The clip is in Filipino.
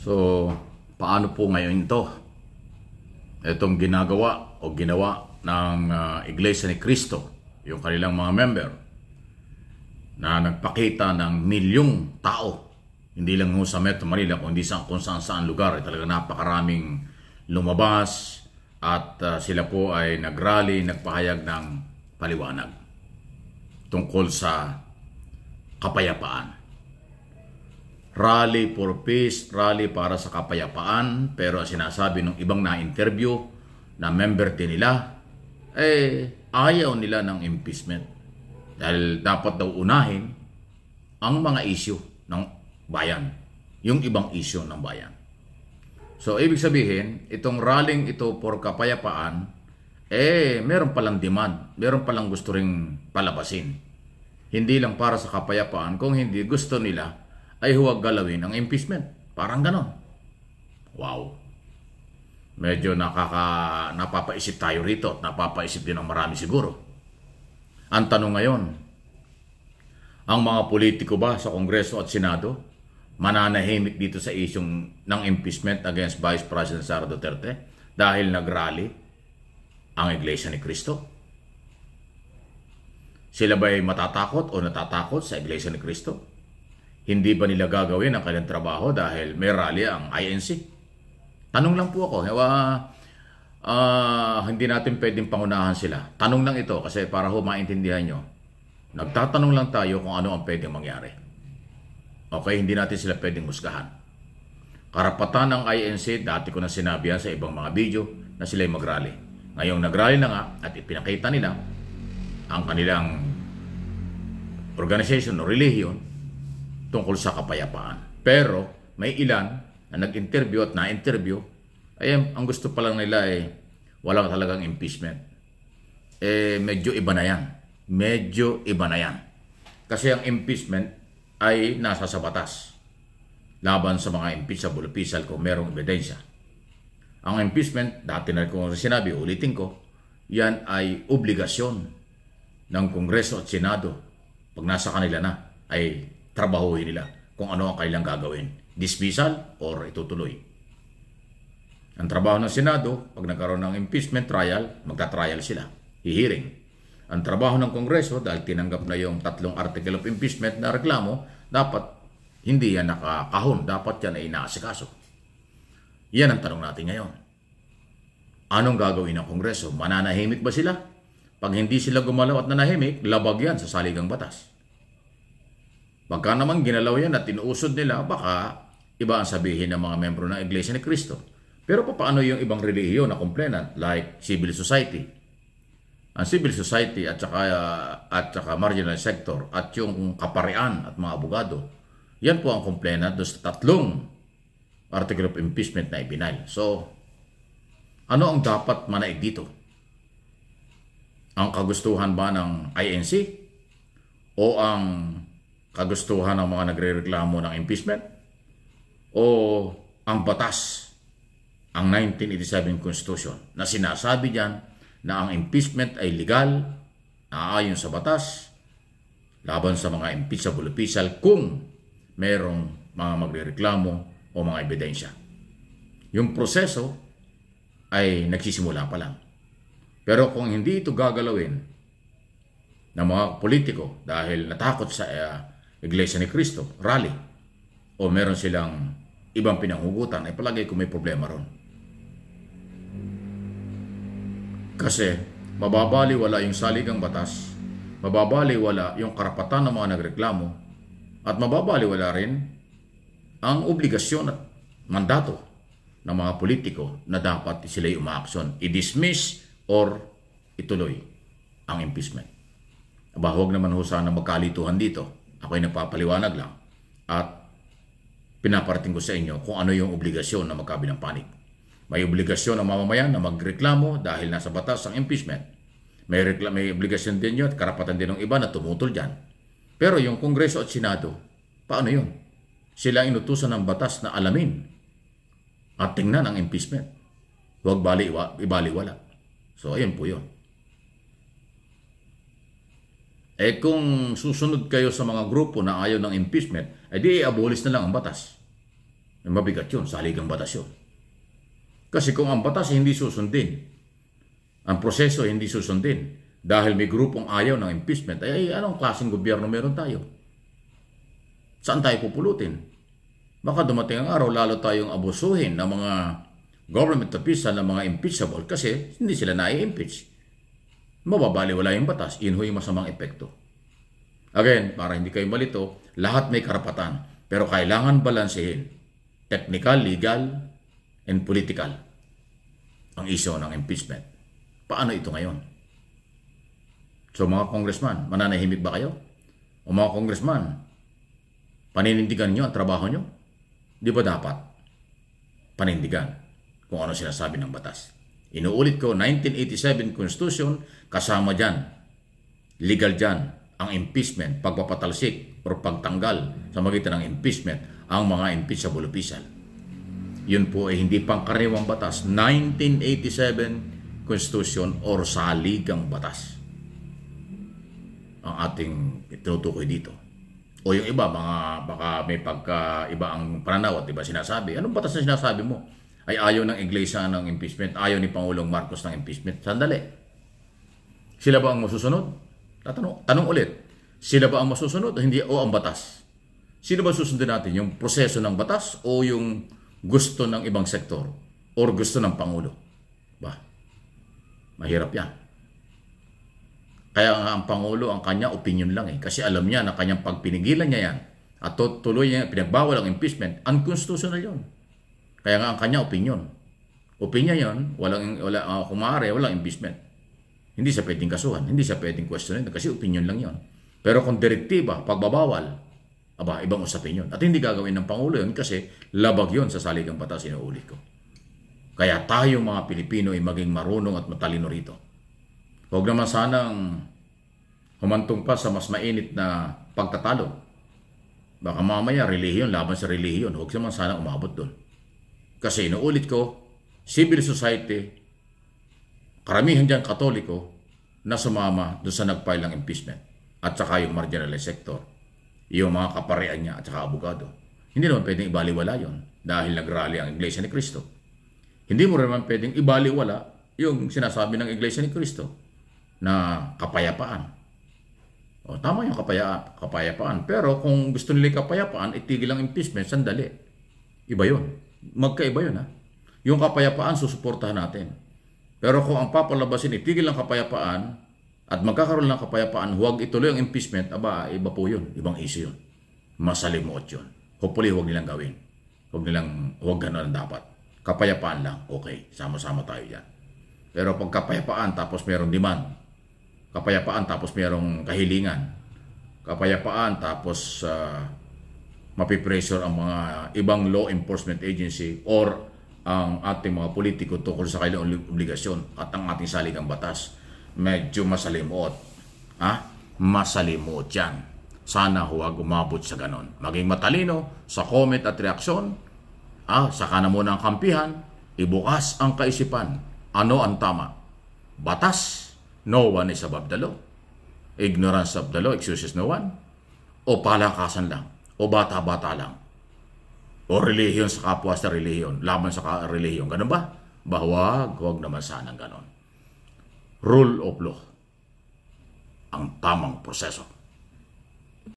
So, paano po ngayon ito? Itong ginagawa o ginawa ng Iglesia ni Cristo, yung kanilang mga member, na nagpakita ng milyong tao. Hindi lang sa Metro Manila, kundi kung saan lugar. Talaga napakaraming lumabas at sila po ay nagrally, nagpahayag ng paliwanag tungkol sa kapayapaan. Rally for peace, rally para sa kapayapaan, pero sinasabi ng ibang na-interview na member din nila, ayaw nila ng impeachment. Dahil dapat daw unahin ang mga issue ng bayan, yung ibang issue ng bayan. So, ibig sabihin, itong rallying ito for kapayapaan, meron palang demand, meron palang gusto ring palabasin. Hindi lang para sa kapayapaan, kung hindi gusto nila, ay huwag galawin ang impeachment. Parang ganon. Wow. Medyo napapaisip tayo rito at napapaisip din ng marami siguro. Ang tanong ngayon, ang mga politiko ba sa Kongreso at Senado mananahimik dito sa isyong ng impeachment against Vice President Sara Duterte dahil nagrally ang Iglesia ni Cristo? Sila ba ay matatakot o natatakot sa Iglesia ni Cristo? Hindi ba nila gagawin ang kanilang trabaho dahil may rally ang INC? Tanong lang po ako. Hindi natin pwedeng pangunahan sila. Tanong lang ito kasi para maintindihan nyo. Nagtatanong lang tayo kung ano ang pwedeng mangyari. Okay, hindi natin sila pwedeng husgahan. Karapatan ng INC, dati ko na sinabi yan sa ibang mga video na sila ay mag-rally. Ngayong nag-rally na nga at ipinakita nila ang kanilang organization o religion tungkol sa kapayapaan. Pero may ilan na nag-interview at na-interview, ang gusto pa lang nila walang talagang impeachment. Medyo iba na yan. Medyo iba na yan. Kasi ang impeachment ay nasa sa batas. Laban sa mga impeachable official kung merong ebidensya. Ang impeachment, dati na kung sinabi, ulitin ko, yan ay obligasyon ng Kongreso at Senado. Pag nasa kanila na, ay trabahuhin nila kung ano ang kailang gagawin. Dismissal or itutuloy. Ang trabaho ng Senado, pag nagkaroon ng impeachment trial, magta-trial sila. Hihiring. Ang trabaho ng Kongreso, dahil tinanggap na yung 3 article of impeachment na reklamo, dapat hindi yan nakakahon. Dapat yan ay inaasikaso. Yan ang tanong natin ngayon. Anong gagawin ng Kongreso? Mananahimik ba sila? Pag hindi sila gumalaw at nanahimik, labag yan sa saligang batas. Pagka naman ginalaw yan at tinuusod nila, baka iba ang sabihin ng mga membro ng Iglesia ni Cristo. Pero paano yung ibang relihiyon na complainant like civil society? Ang civil society at saka marginal sector at yung kaparian at mga abogado, yan po ang complainant doon sa 3 article of impeachment na ibinal. So, ano ang dapat manaig dito? Ang kagustuhan ba ng INC? O ang kagustuhan ng mga nagrereklamo ng impeachment? O ang batas, ang 1987 Constitution, na sinasabi diyan na ang impeachment ay legal, naayon sa batas, laban sa mga impeachable official kung merong mga magrereklamo o mga ebidensya. Yung proseso ay nagsisimula pa lang. Pero kung hindi ito gagalawin ng mga politiko dahil natakot sa Iglesia ni Cristo, rally, o meron silang ibang pinanghugutan, ay palagay ko may problema ron. Kasi mababaliwala yung saligang batas, mababaliwala yung karapatan ng mga nagreklamo, at mababaliwala rin ang obligasyon at mandato ng mga politiko na dapat sila'y umaaksyon, i-dismiss or ituloy ang impeachment. Huwag naman ho sana magkalituhan dito. Ako'y nagpapaliwanag lang at pinaparating ko sa inyo kung ano yung obligasyon na magkabilang panig. May obligasyon ng mamamayan na magreklamo dahil nasa batas ang impeachment. May obligasyon din yun at karapatan din ng iba na tumutol dyan. Pero yung Kongreso at Senado, paano yun? Sila inutusan ng batas na alamin at tingnan ang impeachment. Huwag ibaliwala. So, ayun po yun. Kung susunod kayo sa mga grupo na ayaw ng impeachment, di i-abolish na lang ang batas. Mabigat yun, saligang batas yun. Kasi kung ang batas hindi susundin, ang proseso hindi susundin, dahil may grupong ayaw ng impeachment, ay anong klaseng gobyerno meron tayo? Saan tayo pupulutin? Baka dumating ang araw, lalo tayong abusuhin ng mga government official ng mga impeachable kasi hindi sila na-impeach. Mababaliwala yung batas, yun yung masamang epekto. Again, para hindi kayo malito, lahat may karapatan, pero kailangan balansehin. Technical, legal, and political ang issue ng impeachment. Paano ito ngayon? So mga congressman, mananahimik ba kayo? O mga congressman, paninindigan nyo ang trabaho nyo? Di ba dapat panindigan kung ano sinasabi ng batas? Inuulit ko, 1987 Constitution, kasama dyan, legal dyan, ang impeachment, pagpapatalsik o pagtanggal sa magitan ng impeachment ang mga impeachable official. Yun po ay hindi pangkaraniwang batas, 1987 Constitution or saligang batas ang ating tinutukoy dito. O yung iba, baka may pagka-iba ang pananaw at iba sinasabi. Anong batas na sinasabi mo? Ay ayaw ng iglesia ng impeachment, ayaw ni Pangulong Marcos ng impeachment. Sandali. Sila ba ang masusunod? Tanong ulit. Sila ba ang masusunod o hindi o ang batas? Sino ba susundin natin? Yung proseso ng batas o yung gusto ng ibang sektor or gusto ng Pangulo? Ba? Mahirap yan. Kaya nga ang Pangulo, ang kanya opinion lang eh. Kasi alam niya na kanyang pagpinigilan niya yan at tuloy niya, pinagbawal ang impeachment, unconstitutional yun. Kaya nga ang kanya opinion. Opinion yun, kung maaari, walang impeachment. Hindi siya pwedeng kasuhan, hindi siya pwedeng questionin kasi opinion lang yun. Pero kung direktiba, pagbabawal, ibang usapin yun. At hindi gagawin ng Pangulo yun kasi labag yun sa saligang batas, inuulit ko. Kaya tayo mga Pilipino ay maging marunong at matalino rito. Huwag naman sanang humantong pa sa mas mainit na pagtatalo. Baka mamaya relihiyon, laban sa relihiyon. Huwag naman sana umabot doon. Kasi inuulit ko, civil society, karamihan dyan Katoliko na sumama doon sa nag-file ng impeachment. At saka yung marginalized sector, yung mga kaparean niya at saka abogado. Hindi naman pwedeng ibaliwala yon dahil nagrally ang Iglesia ni Cristo. Hindi mo naman pwedeng ibaliwala yung sinasabi ng Iglesia ni Cristo na kapayapaan. O, tama yung kapayapaan. Pero kung gusto nila yung kapayapaan, itigil ang impeachment, sandali. Iba yun. Magkaiba yun ha. Yung kapayapaan, susuportahan natin. Pero kung ang papalabasin, itigil ang kapayapaan, at magkakaroon ng kapayapaan, huwag ituloy ang impeachment, iba po yun. Ibang issue yun. Masalimuot yun. Hopefully, huwag nilang gawin. Huwag gano'n dapat. Kapayapaan lang. Okay, sama-sama tayo dyan. Pero pag kapayapaan, tapos mayroong demand. Kapayapaan, tapos mayroong kahilingan. Kapayapaan, tapos mapipressure ang mga ibang law enforcement agency or ang ating mga politiko tungkol sa kailang obligasyon at ang ating saligang batas. Medyo masalimuot. Masalimuot yan. Sana huwag umabot sa ganon. Maging matalino sa comment at reaksyon. Saka na muna ang kampihan. Ibukas ang kaisipan. Ano ang tama? Batas? No one is above the law. Ignorance of the law excuses no one. O palakasan lang. O bata-bata lang. O relihiyon sa kapwa sa relihiyon. Laban sa relihiyon. Ganun ba? Huwag naman sana ganon. Rule of law ang tamang proseso.